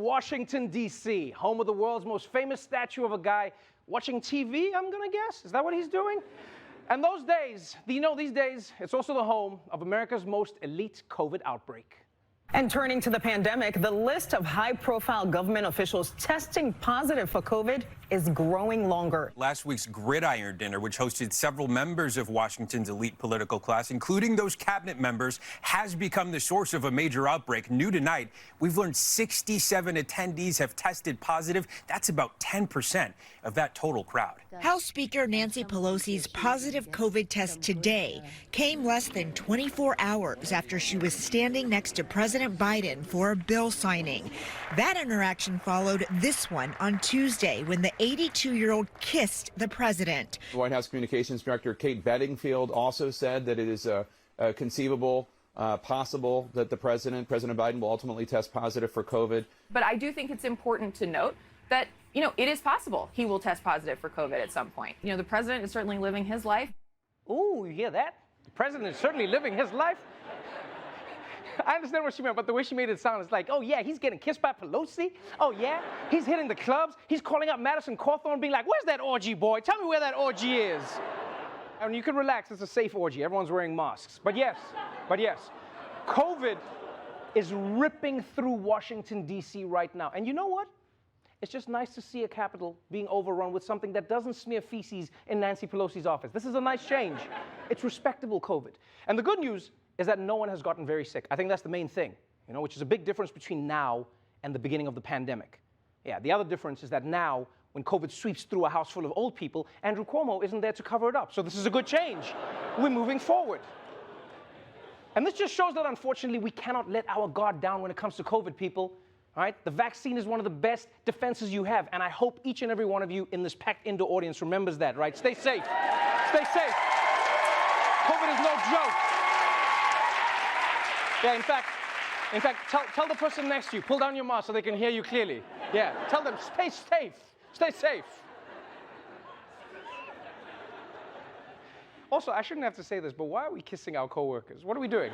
Washington, D.C., home of the world's most famous statue of a guy watching TV, I'm gonna guess. Is that what he's doing? And those days, these days, it's also the home of America's most elite COVID outbreak. And turning to the pandemic, the list of high-profile government officials testing positive for COVID is growing longer. Last week's Gridiron Dinner, which hosted several members of Washington's elite political class, including those cabinet members, has become the source of a major outbreak. New tonight, we've learned 67 attendees have tested positive. That's about 10% of that total crowd. House Speaker Nancy Pelosi's positive COVID test today came less than 24 hours after she was standing next to President Biden for a bill signing. That interaction followed this one on Tuesday when the 82-year-old kissed the president. The White House Communications Director Kate Bedingfield also said that it is conceivable, possible that President Biden will ultimately test positive for COVID. But I do think it's important to note that, it is possible he will test positive for COVID at some point. The president is certainly living his life. Ooh, you hear that? The president is certainly living his life. I understand what she meant, but the way she made it sound is like, oh yeah, he's getting kissed by Pelosi? Oh yeah? He's hitting the clubs? He's calling up Madison Cawthorn being like, where's that orgy, boy? Tell me where that orgy is. And you can relax, it's a safe orgy. Everyone's wearing masks. But yes, COVID is ripping through Washington, D.C. right now. And you know what? It's just nice to see a Capitol being overrun with something that doesn't smear feces in Nancy Pelosi's office. This is a nice change. It's respectable COVID. And the good news is that no one has gotten very sick. I think that's the main thing, which is a big difference between now and the beginning of the pandemic. Yeah, the other difference is that now, when COVID sweeps through a house full of old people, Andrew Cuomo isn't there to cover it up. So this is a good change. We're moving forward. And this just shows that, unfortunately, we cannot let our guard down when it comes to COVID, people. All right? The vaccine is one of the best defenses you have, and I hope each and every one of you in this packed indoor audience remembers that, right? Stay safe. Stay safe. COVID is no joke. Yeah, in fact, tell the person next to you, pull down your mask so they can hear you clearly. Yeah, tell them, stay safe. Stay safe. Also, I shouldn't have to say this, but why are we kissing our coworkers? What are we doing?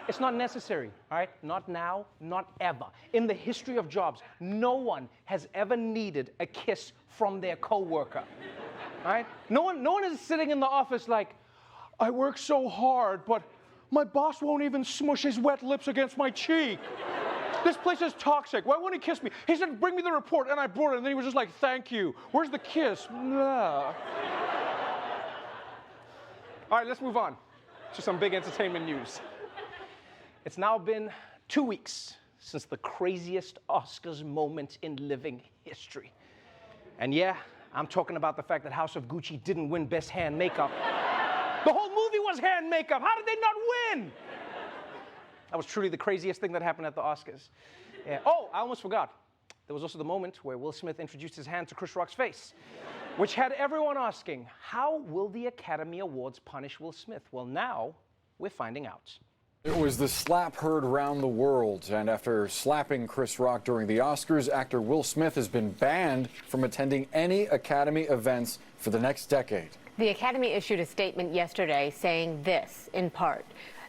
It's not necessary, all right? Not now, not ever. In the history of jobs, no one has ever needed a kiss from their coworker, all right? No one is sitting in the office like, I work so hard, but my boss won't even smush his wet lips against my cheek. This place is toxic. Why won't he kiss me? He said, bring me the report, and I brought it, and then he was just like, thank you. Where's the kiss? Blah. All right, let's move on to some big entertainment news. It's now been 2 weeks since the craziest Oscars moment in living history. And yeah, I'm talking about the fact that House of Gucci didn't win Best Hair and Makeup. The whole movie was hair and makeup. How did they not win? That was truly the craziest thing that happened at the Oscars. Yeah. Oh, I almost forgot. There was also the moment where Will Smith introduced his hand to Chris Rock's face, which had everyone asking, how will the Academy Awards punish Will Smith? Well, now we're finding out. It was the slap heard around the world, and after slapping Chris Rock during the Oscars, actor Will Smith has been banned from attending any Academy events for the next decade. The Academy issued a statement yesterday saying this, in part: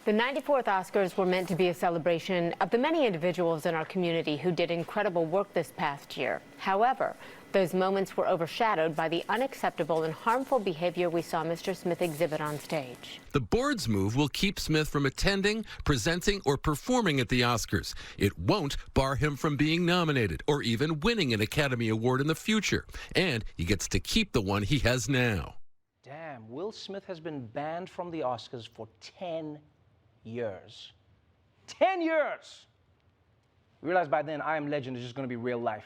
the 94th Oscars were meant to be a celebration of the many individuals in our community who did incredible work this past year. However, those moments were overshadowed by the unacceptable and harmful behavior we saw Mr. Smith exhibit on stage. The board's move will keep Smith from attending, presenting, or performing at the Oscars. It won't bar him from being nominated or even winning an Academy Award in the future. And he gets to keep the one he has now. Damn, Will Smith has been banned from the Oscars for 10 years. 10 years! You realize by then, I Am Legend is just going to be real life.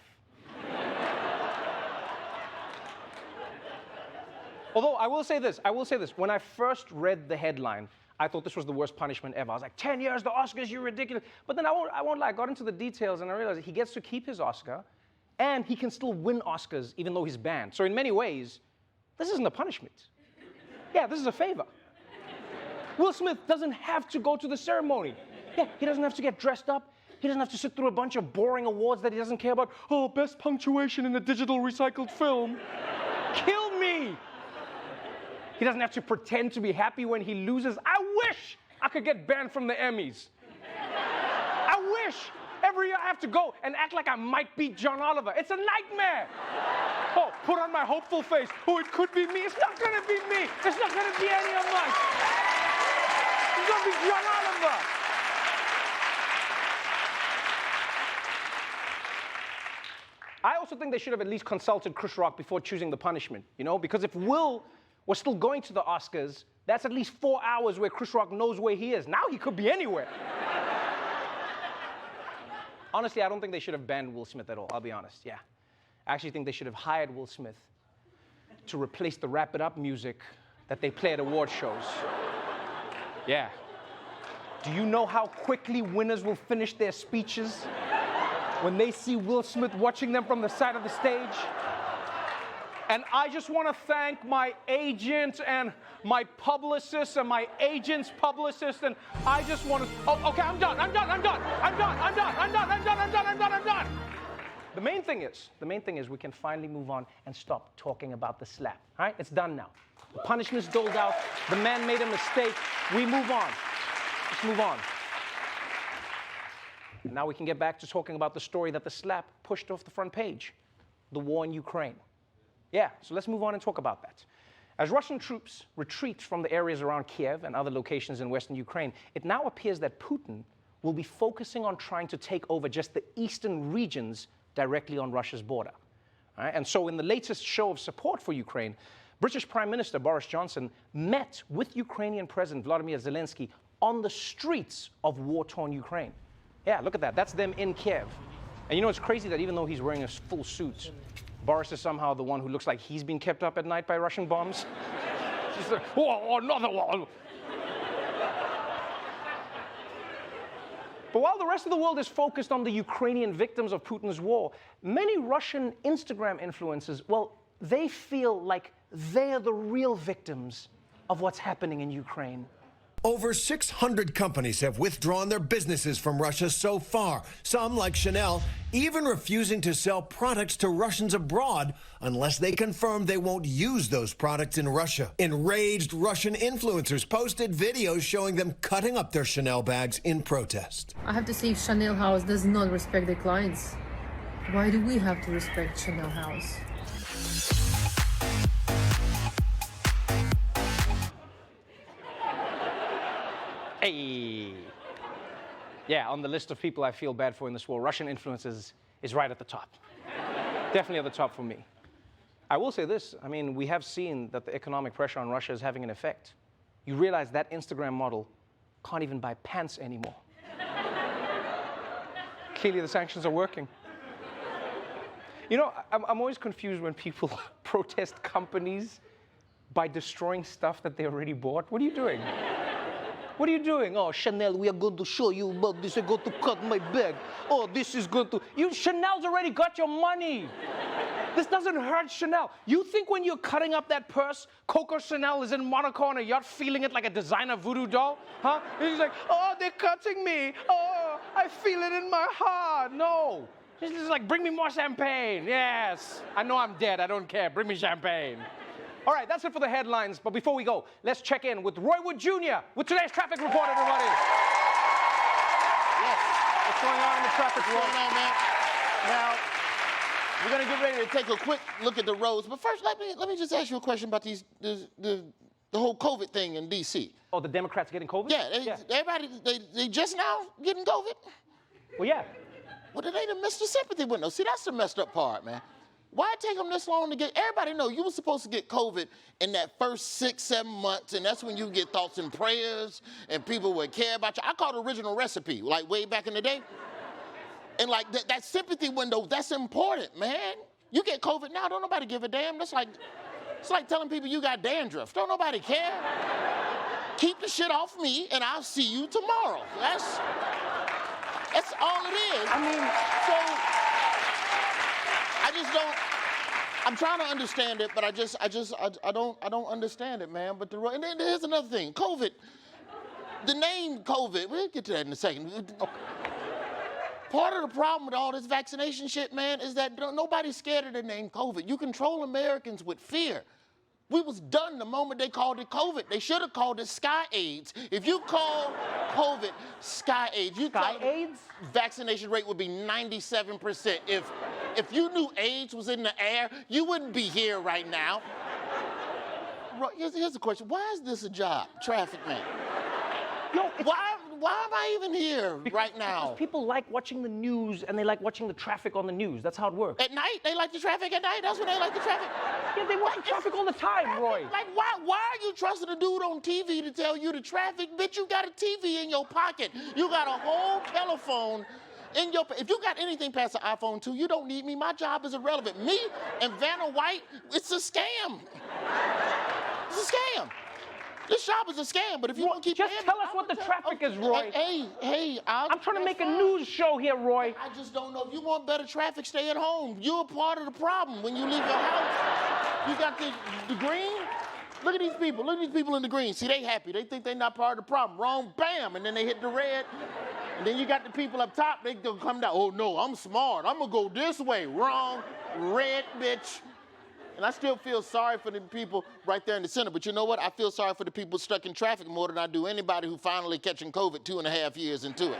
Although, I will say this. When I first read the headline, I thought this was the worst punishment ever. I was like, 10 years, the Oscars, you're ridiculous. But then I won't lie, I got into the details and I realized he gets to keep his Oscar and he can still win Oscars even though he's banned. So in many ways, this isn't a punishment. Yeah, this is a favor. Will Smith doesn't have to go to the ceremony. Yeah, he doesn't have to get dressed up. He doesn't have to sit through a bunch of boring awards that he doesn't care about. Oh, best punctuation in a digital recycled film. Kill me! He doesn't have to pretend to be happy when he loses. I wish I could get banned from the Emmys. I wish. Every year I have to go and act like I might beat John Oliver. It's a nightmare. Oh, put on my hopeful face. Oh, it could be me. It's not going to be me. It's not going to be any of us. It's going to be John Oliver. I also think they should have at least consulted Chris Rock before choosing the punishment, you know? Because if Will was still going to the Oscars, that's at least 4 hours where Chris Rock knows where he is. Now he could be anywhere. Honestly, I don't think they should have banned Will Smith at all, I'll be honest, yeah. I actually think they should have hired Will Smith to replace the Wrap It Up music that they play at award shows. Yeah. Do you know how quickly winners will finish their speeches when they see Will Smith watching them from the side of the stage? And I just want to thank my agent and my publicist and my agent's publicist, and I just want to, oh, okay, I'm done. The main thing is we can finally move on and stop talking about the slap, all right? It's done now. The punishment's doled out. The man made a mistake. We move on. Let's move on. And now we can get back to talking about the story that the slap pushed off the front page, the war in Ukraine. Yeah, so let's move on and talk about that. As Russian troops retreat from the areas around Kiev and other locations in western Ukraine, it now appears that Putin will be focusing on trying to take over just the eastern regions directly on Russia's border. All right? And so in the latest show of support for Ukraine, British Prime Minister Boris Johnson met with Ukrainian President Volodymyr Zelensky on the streets of war-torn Ukraine. Yeah, look at that. That's them in Kiev. And you know, it's crazy that even though he's wearing a full suit, Boris is somehow the one who looks like he's been kept up at night by Russian bombs. She's like, oh, another one. But while the rest of the world is focused on the Ukrainian victims of Putin's war, many Russian Instagram influencers, well, they feel like they're the real victims of what's happening in Ukraine. Over 600 companies have withdrawn their businesses from Russia so far, some, like Chanel, even refusing to sell products to Russians abroad unless they confirm they won't use those products in Russia. Enraged Russian influencers posted videos showing them cutting up their Chanel bags in protest. I have to say, if Chanel House does not respect their clients, why do we have to respect Chanel House? Hey. Yeah, on the list of people I feel bad for in this war, Russian influencers is right at the top. Definitely at the top for me. I will say this, I mean, we have seen that the economic pressure on Russia is having an effect. You realize that Instagram model can't even buy pants anymore. Clearly the sanctions are working. You know, I'm always confused when people protest companies by destroying stuff that they already bought. What are you doing? What are you doing? Oh, Chanel, we are going to show you about this. I'm going to cut my bag. Oh, this is going to... Chanel's already got your money. This doesn't hurt Chanel. You think when you're cutting up that purse, Coco Chanel is in Monaco on a yacht feeling it like a designer voodoo doll? Huh? And he's like, oh, they're cutting me. Oh, I feel it in my heart. No. It's just like, bring me more champagne. Yes. I know I'm dead. I don't care. Bring me champagne. All right, that's it for the headlines. But before we go, let's check in with Roy Wood Jr. with today's traffic report, everybody. Yes. What's going on in the traffic report? What's going on, man? Now, we're going to get ready to take a quick look at the roads. But first, let me just ask you a question about the whole COVID thing in D.C. Oh, the Democrats getting COVID? Yeah, everybody, they just now getting COVID? Well, yeah. Well, then they done missed the sympathy window. See, that's the messed up part, man. Why it take them this long to get? Everybody know you were supposed to get COVID in that first 6-7 months, and that's when you get thoughts and prayers, and people would care about you. I call it original recipe, like way back in the day. And like that sympathy window, that's important, man. You get COVID now, don't nobody give a damn. It's like telling people you got dandruff. Don't nobody care. Keep the shit off me, and I'll see you tomorrow. That's all it is. I mean, so. I just don't. I'm trying to understand it, but I don't understand it, man. But and then here's another thing. COVID. The name COVID. We'll get to that in a second. Okay. Part of the problem with all this vaccination shit, man, is that nobody's scared of the name COVID. You control Americans with fear. We was done the moment they called it COVID. They should have called it Sky AIDS. If you call COVID Sky AIDS, vaccination rate would be 97%. If you knew AIDS was in the air, you wouldn't be here right now. Here's the question. Why is this a job, traffic man? No, why am I even here right now? Because people like watching the news and they like watching the traffic on the news. That's how it works. At night? They like the traffic at night? That's when they like the traffic? Yeah, they watch the traffic all the time, Roy. Like, why are you trusting a dude on TV to tell you the traffic? Bitch, you got a TV in your pocket. You got a whole telephone in your... If you got anything past an iPhone 2, you don't need me. My job is irrelevant. Me and Vanna White, it's a scam. It's a scam. This job is a scam, but if you want to keep just tell us what the traffic is, Roy. Hey, I'm trying to make a news show here, Roy. I just don't know. If you want better traffic, stay at home. You're a part of the problem when you leave your house. You got the green. Look at these people. Look at these people in the green. See, they happy. They think they're not part of the problem. Wrong, bam, and then they hit the red. And then you got the people up top. They gonna come down. Oh no, I'm smart. I'm gonna go this way. Wrong, red, bitch. And I still feel sorry for the people right there in the center. But you know what? I feel sorry for the people stuck in traffic more than I do anybody who finally catching COVID 2.5 years into it.